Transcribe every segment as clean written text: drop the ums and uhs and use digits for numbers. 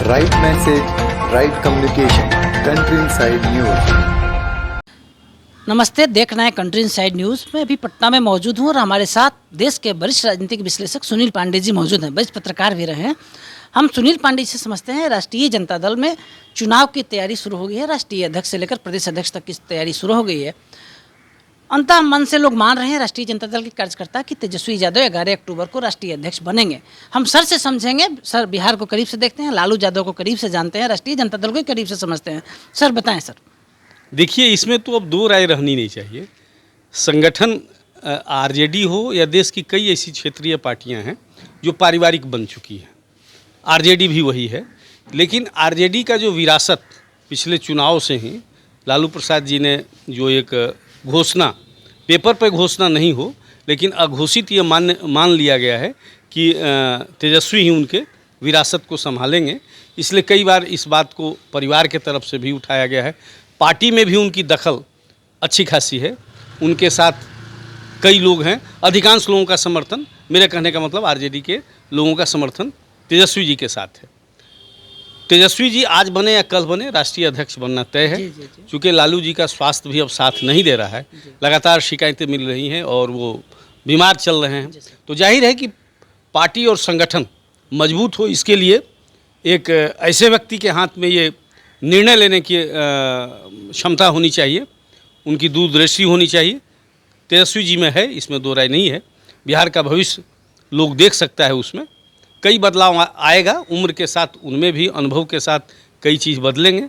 Right message, right communication, country inside news. नमस्ते, देख रहे हैं कंट्री इनसाइड न्यूज़। मैं अभी पटना में मौजूद हूँ और हमारे साथ देश के वरिष्ठ राजनीतिक विश्लेषक सुनील पांडे जी मौजूद हैं, वरिष्ठ पत्रकार भी रहे हैं। हम सुनील पांडे से समझते हैं राष्ट्रीय जनता दल में चुनाव की तैयारी शुरू हो गई है। राष्ट्रीय अध्यक्ष से लेकर प्रदेश अध्यक्ष तक की तैयारी शुरू हो गई है। अंततः मन से लोग मान रहे हैं राष्ट्रीय जनता दल के कार्यकर्ता कि तेजस्वी यादव 11 अक्टूबर को राष्ट्रीय अध्यक्ष बनेंगे। हम सर से समझेंगे। सर बिहार को करीब से देखते हैं, लालू यादव को करीब से जानते हैं, राष्ट्रीय जनता दल को करीब से समझते हैं। सर बताएं सर। देखिए, इसमें तो अब दो राय रहनी नहीं चाहिए। संगठन आरजेडी हो या देश की कई ऐसी क्षेत्रीय पार्टियां हैं जो पारिवारिक बन चुकी हैं। आरजेडी भी वही है, लेकिन आरजेडी का जो विरासत पिछले चुनाव से ही लालू प्रसाद जी ने जो एक घोषणा, पेपर पर घोषणा नहीं हो लेकिन अघोषित ये मान लिया गया है कि तेजस्वी ही उनके विरासत को संभालेंगे। इसलिए कई बार इस बात को परिवार के तरफ से भी उठाया गया है। पार्टी में भी उनकी दखल अच्छी खासी है, उनके साथ कई लोग हैं। अधिकांश लोगों का समर्थन, मेरे कहने का मतलब आरजेडी के लोगों का समर्थन तेजस्वी जी के साथ है। तेजस्वी जी आज बने या कल बने, राष्ट्रीय अध्यक्ष बनना तय है। क्योंकि लालू जी का स्वास्थ्य भी अब साथ नहीं दे रहा है, लगातार शिकायतें मिल रही हैं और वो बीमार चल रहे हैं। तो जाहिर है कि पार्टी और संगठन मजबूत हो, इसके लिए एक ऐसे व्यक्ति के हाथ में ये निर्णय लेने की क्षमता होनी चाहिए, उनकी दूरदृष्टि होनी चाहिए। तेजस्वी जी में है, इसमें दो राय नहीं है। बिहार का भविष्य लोग देख सकता है, उसमें कई बदलाव आएगा। उम्र के साथ उनमें भी, अनुभव के साथ कई चीज़ बदलेंगे।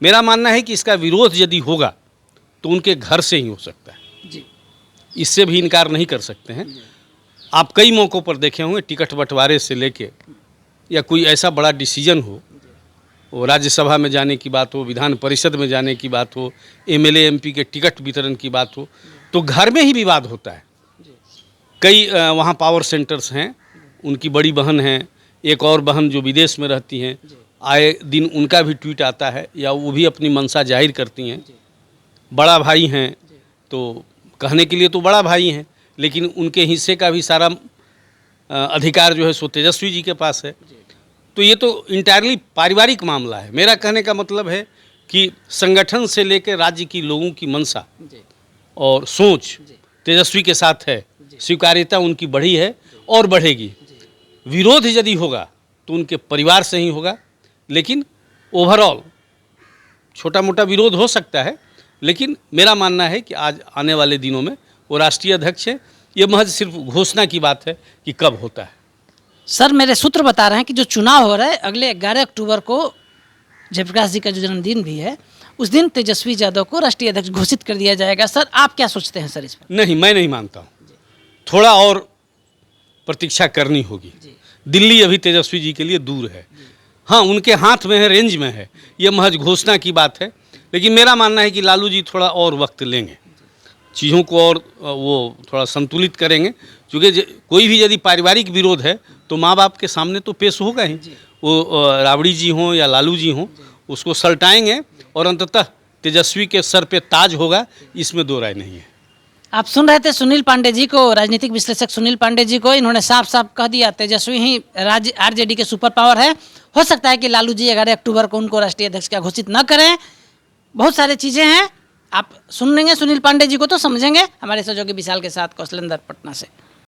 मेरा मानना है कि इसका विरोध यदि होगा तो उनके घर से ही हो सकता है जी। इससे भी इनकार नहीं कर सकते हैं। आप कई मौक़ों पर देखे होंगे, टिकट बंटवारे से लेके या कोई ऐसा बड़ा डिसीजन हो, वो राज्यसभा में जाने की बात हो, विधान परिषद में जाने की बात हो, एमएलए एमपी के टिकट वितरण की बात हो, तो घर में ही विवाद होता है। कई वहाँ पावर सेंटर्स हैं, उनकी बड़ी बहन हैं, एक और बहन जो विदेश में रहती हैं, आए दिन उनका भी ट्वीट आता है या वो भी अपनी मंशा जाहिर करती हैं। बड़ा भाई हैं तो कहने के लिए तो बड़ा भाई हैं, लेकिन उनके हिस्से का भी सारा अधिकार जो है सो तेजस्वी जी के पास है। तो ये तो इंटायरली पारिवारिक मामला है। मेरा कहने का मतलब है कि संगठन से लेकर राज्य की लोगों की मंशा और सोच तेजस्वी के साथ है, स्वीकार्यता उनकी बढ़ी है और बढ़ेगी। विरोध यदि होगा तो उनके परिवार से ही होगा, लेकिन ओवरऑल छोटा मोटा विरोध हो सकता है। लेकिन मेरा मानना है कि आज आने वाले दिनों में वो राष्ट्रीय अध्यक्ष है। ये महज सिर्फ घोषणा की बात है कि कब होता है। सर मेरे सूत्र बता रहे हैं कि जो चुनाव हो रहा है अगले 11 अक्टूबर को, जयप्रकाश जी का जो जन्मदिन भी है, उस दिन तेजस्वी यादव को राष्ट्रीय अध्यक्ष घोषित कर दिया जाएगा। सर आप क्या सोचते हैं सर इस पर? नहीं, मैं नहीं मानता हूँ। थोड़ा और प्रतीक्षा करनी होगी। दिल्ली अभी तेजस्वी जी के लिए दूर है। हाँ, उनके हाथ में है, रेंज में है, ये महज घोषणा की बात है। लेकिन मेरा मानना है कि लालू जी थोड़ा और वक्त लेंगे, चीज़ों को और वो थोड़ा संतुलित करेंगे। क्योंकि कोई भी यदि पारिवारिक विरोध है तो माँ बाप के सामने तो पेश होगा ही। वो राबड़ी जी हों या लालू जी हों, उसको सलटाएंगे और अंततः तेजस्वी के सर पे ताज होगा, इसमें दो राय नहीं है। आप सुन रहे थे सुनील पांडे जी को, राजनीतिक विश्लेषक सुनील पांडे जी को। इन्होंने साफ साफ कह दिया तेजस्वी ही आरजेडी के सुपर पावर है। हो सकता है कि लालू जी 11 अक्टूबर को उनको राष्ट्रीय अध्यक्ष का घोषित न करें। बहुत सारी चीज़ें हैं, आप सुनेंगे सुनील पांडे जी को तो समझेंगे। हमारे सहयोगी विशाल के साथ कौशलेंद्र, पटना से।